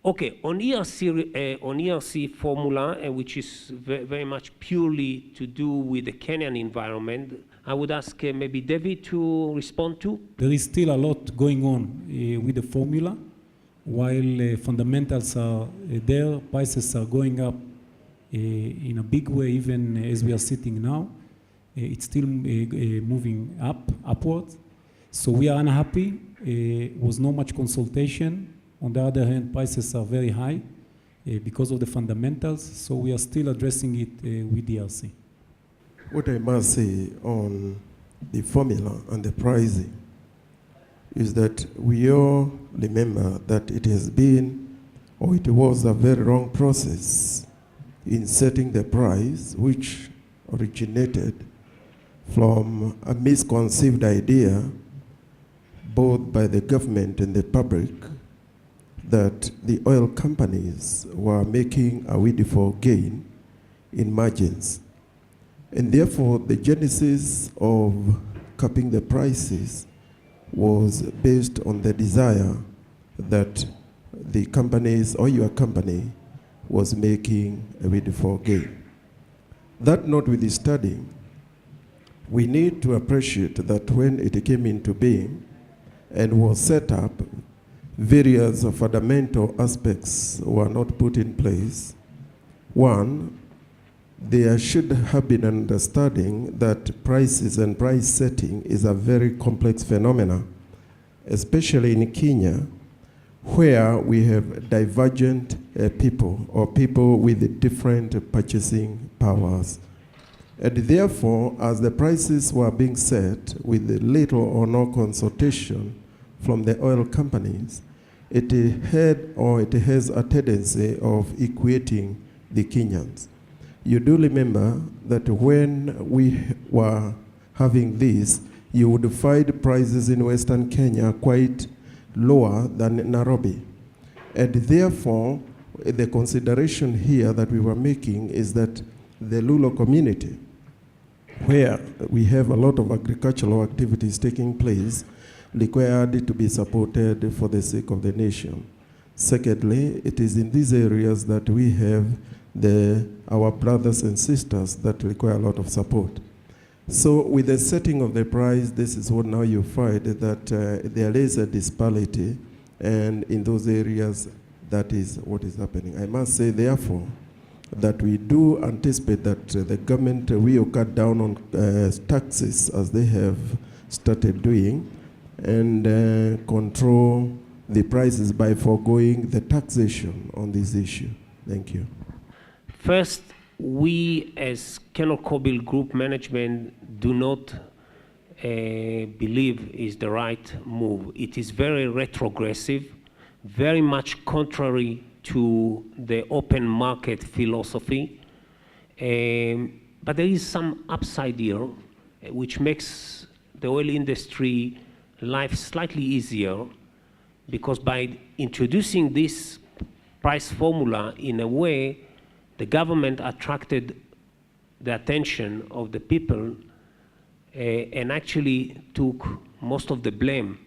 Okay, on ERC formula, which is very much purely to do with the Kenyan environment, I would ask maybe David to respond to. There is still a lot going on with the formula. While fundamentals are there, prices are going up in a big way, even as we are sitting now. It's still moving upwards. So we are unhappy. Was not much consultation. On the other hand, prices are very high because of the fundamentals. So we are still addressing it with DRC. What I must say on the formula and the pricing is that we all remember that it has been, or it was a very wrong process in setting the price, which originated from a misconceived idea both by the government and the public that the oil companies were making a windfall gain in margins. And therefore, the genesis of capping the prices was based on the desire that the companies or your company was making a windfall gain. That notwithstanding, we need to appreciate that when it came into being and was set up, various fundamental aspects were not put in place. One, there should have been an understanding that prices and price setting is a very complex phenomenon, especially in Kenya, where we have divergent people or people with different purchasing powers. And therefore, as the prices were being set with little or no consultation from the oil companies, it had or it has a tendency of equating the Kenyans. You do remember that when we were having this, you would find prices in Western Kenya quite lower than Nairobi. And therefore, the consideration here that we were making is that the Lulo community, where we have a lot of agricultural activities taking place, required to be supported for the sake of the nation. Secondly, it is in these areas that we have our brothers and sisters that require a lot of support. So with the setting of the price, this is what now you find that there is a disparity, and in those areas, that is what is happening. I must say, therefore, that we do anticipate that the government will cut down on taxes as they have started doing, and control the prices by foregoing the taxation on this issue. Thank you. First, we as KenolKobil Group Management do not believe is the right move. It is very retrogressive, very much contrary to the open market philosophy. But there is some upside here, which makes the oil industry life slightly easier, because by introducing this price formula in a way, the government attracted the attention of the people and actually took most of the blame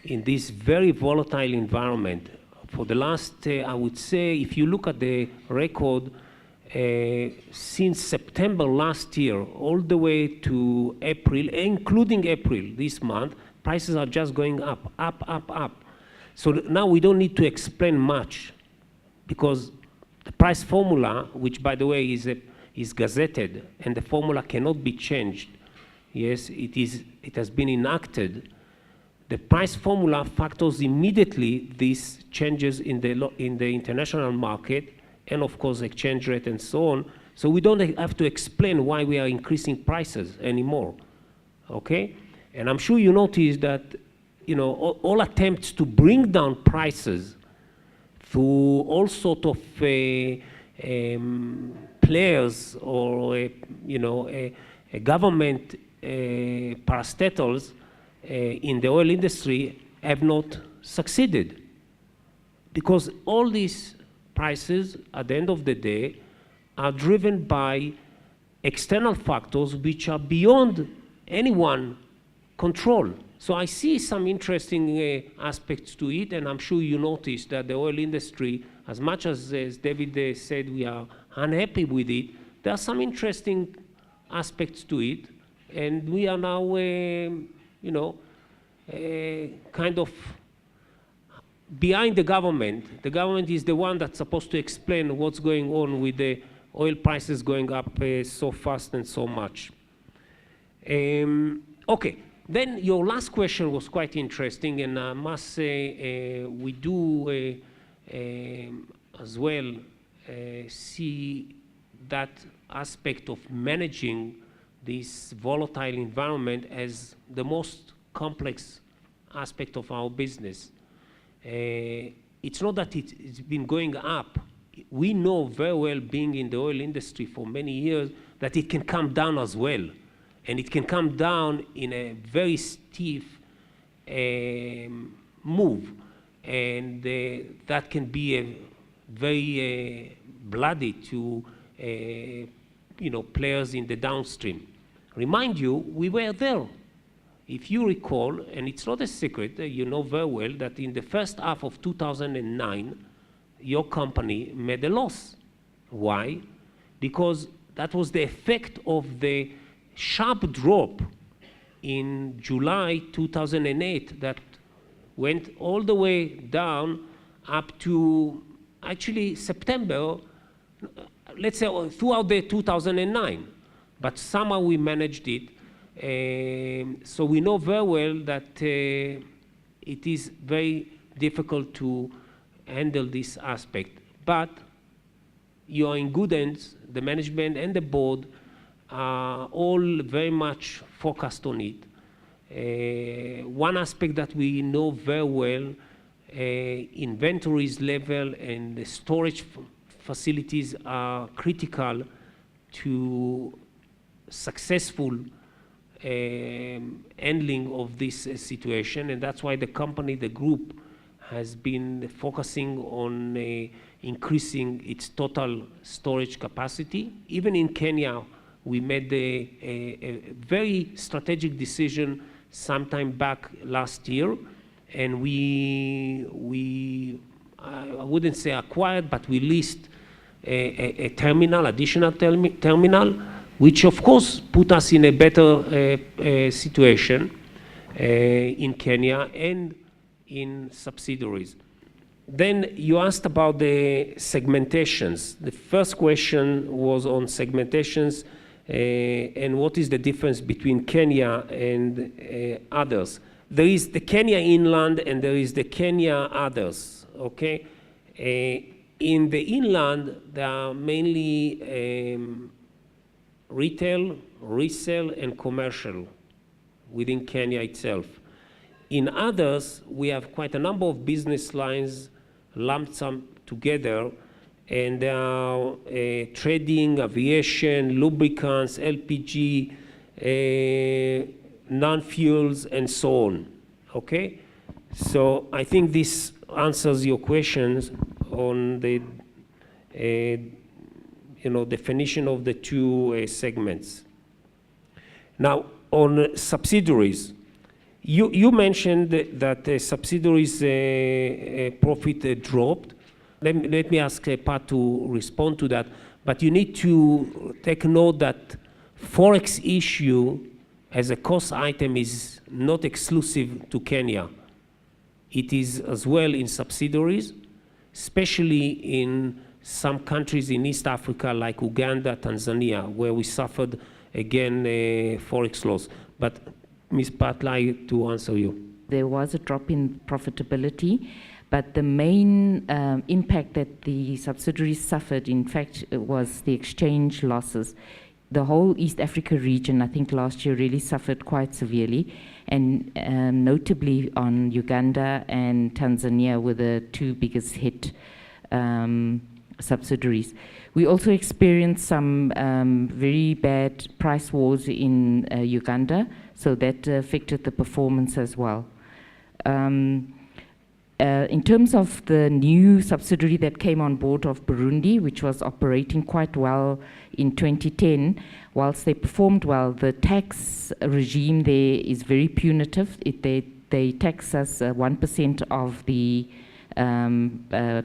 in this very volatile environment. For the last, I would say, if you look at the record, since September last year, all the way to April, including April this month, prices are just going up, up, up, up. So now we don't need to explain much, because the price formula, which by the way is gazetted, and the formula cannot be changed. Yes, it has been enacted. The price formula factors immediately these changes in the international market, and of course exchange rate and so on. So we don't have to explain why we are increasing prices anymore. Okay? And I'm sure you noticed that, you know, all attempts to bring down prices through all sort of players or you know, a government parastatals in the oil industry have not succeeded, because all these prices at the end of the day are driven by external factors which are beyond anyone control. So I see some interesting aspects to it, and I'm sure you noticed that the oil industry, as much as David said, we are unhappy with it, there are some interesting aspects to it, and we are now, kind of behind the government. The government is the one that's supposed to explain what's going on with the oil prices going up so fast and so much. Okay, then your last question was quite interesting, and I must say we do as well see that aspect of managing this volatile environment as the most complex aspect of our business. It's not that it's been going up. We know very well, being in the oil industry for many years, that it can come down as well. And it can come down in a very steep move. And that can be a very bloody to players in the downstream. Remind you, we were there. If you recall, and it's not a secret, you know very well that in the first half of 2009, your company made a loss. Why? Because that was the effect of the sharp drop in July 2008 that went all the way down up to actually September, let's say throughout the 2009. But somehow we managed it. So we know very well that it is very difficult to handle this aspect. But you are in good hands. The management and the board are all very much focused on it. One aspect that we know very well, inventories level and the storage facilities are critical to successful handling of this situation, and that's why the company, the group, has been focusing on increasing its total storage capacity. Even in Kenya, we made a very strategic decision sometime back last year, and I wouldn't say acquired, but we leased a terminal, additional terminal, which of course put us in a better situation in Kenya and in subsidiaries. Then you asked about the segmentations. The first question was on segmentations and what is the difference between Kenya and others. There is the Kenya inland and there is the Kenya others, okay? In the inland, there are mainly retail, resale, and commercial within Kenya itself. In others, we have quite a number of business lines lumped some together, and there are trading, aviation, lubricants, LPG, non-fuels, and so on, okay? So I think this answers your questions on the definition of the two segments. Now, on subsidiaries, you mentioned that subsidiaries profit dropped. Let me ask Pat to respond to that. But you need to take note that Forex issue as a cost item is not exclusive to Kenya. It is as well in subsidiaries, especially in some countries in East Africa like Uganda, Tanzania, where we suffered again Forex loss. But Ms. Pat, I'd like to answer you. There was a drop in profitability, but the main impact that the subsidiaries suffered, in fact, was the exchange losses. The whole East Africa region, I think last year, really suffered quite severely, and notably on Uganda and Tanzania were the two biggest hit subsidiaries. We also experienced some very bad price wars in Uganda, so that affected the performance as well. In terms of the new subsidiary that came on board of Burundi, which was operating quite well in 2010, whilst they performed well, the tax regime there is very punitive. They tax us 1% of the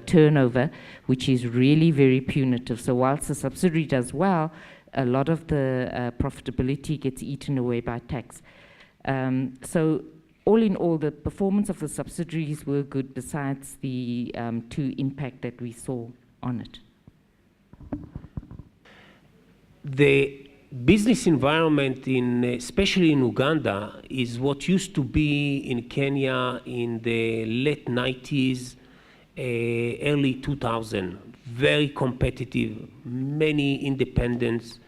turnover, which is really very punitive. So whilst the subsidiary does well, a lot of the profitability gets eaten away by tax. So all in all, the performance of the subsidiaries were good besides the two impact that we saw on it. The business environment, especially in Uganda, is what used to be in Kenya in the late 90s, early 2000. Very competitive, many independents.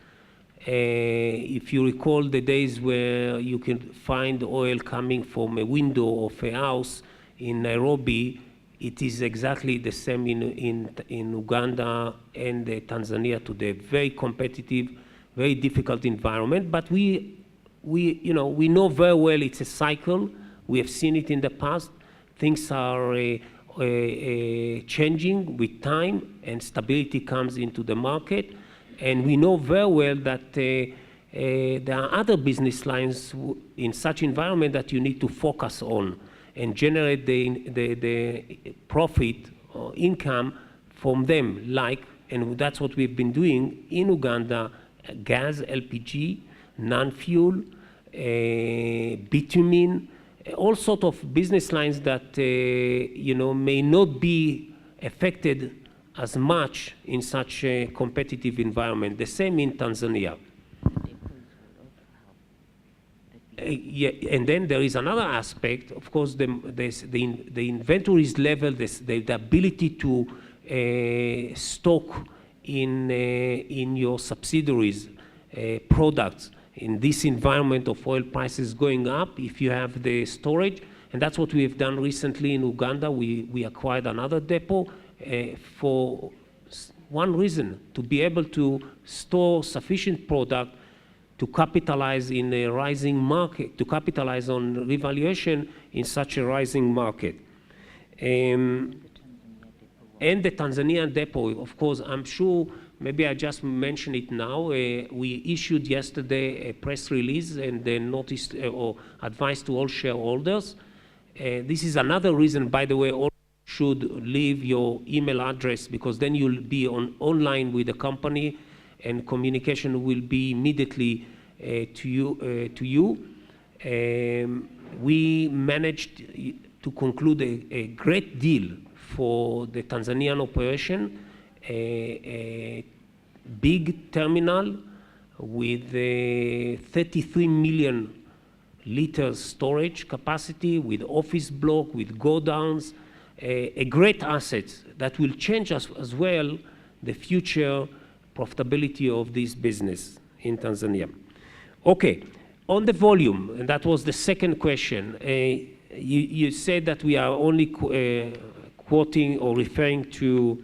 If you recall the days where you can find oil coming from a window of a house in Nairobi, it is exactly the same in Uganda and Tanzania today. Very competitive, very difficult environment, but we know very well it's a cycle. We have seen it in the past. Things are changing with time, and stability comes into the market. And we know very well that there are other business lines in such environment that you need to focus on and generate the profit or income from them, and that's what we've been doing in Uganda: gas, LPG, non-fuel, bitumen, all sorts of business lines that may not be affected as much in such a competitive environment. The same in Tanzania. Yeah, and then there is another aspect. Of course, the inventories level, the ability to stock in your subsidiaries products in this environment of oil prices going up. If you have the storage, and that's what we have done recently in Uganda. We acquired another depot for one reason: to be able to store sufficient product to capitalize in a rising market, to capitalize on revaluation in such a rising market. And the Tanzanian depot, of course, I'm sure, maybe I just mention it now. We issued yesterday a press release and then notice or advice to all shareholders. This is another reason, by the way, all should leave your email address, because then you'll be online with the company, and communication will be immediately to you. We managed to conclude a great deal for the Tanzanian operation, a big terminal with 33 million liters storage capacity, with office block, with godowns, a great asset that will change as well the future profitability of this business in Tanzania. Okay, on the volume, and that was the second question. You said that we are only quoting or referring to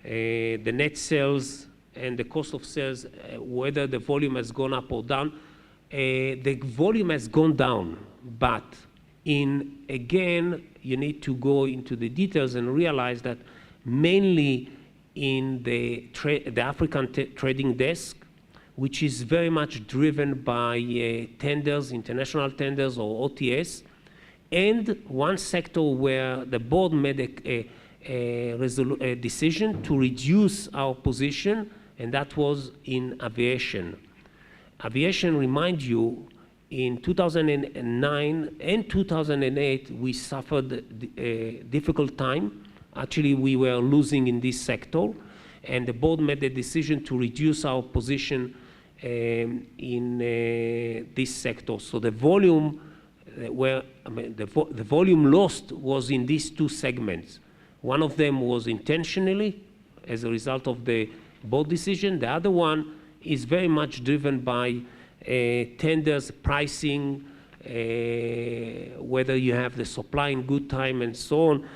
the net sales and the cost of sales, whether the volume has gone up or down. The volume has gone down, but again, you need to go into the details and realize that mainly in the African trading desk, which is very much driven by tenders, international tenders or OTS, and one sector where the board made a decision to reduce our position, and that was in aviation. Aviation, remind you, in 2009 and 2008, we suffered a difficult time. Actually, we were losing in this sector, and the board made a decision to reduce our position in this sector. So the volume the volume lost was in these two segments. One of them was intentionally as a result of the board decision. The other one is very much driven by tenders, pricing, whether you have the supply in good time and so on.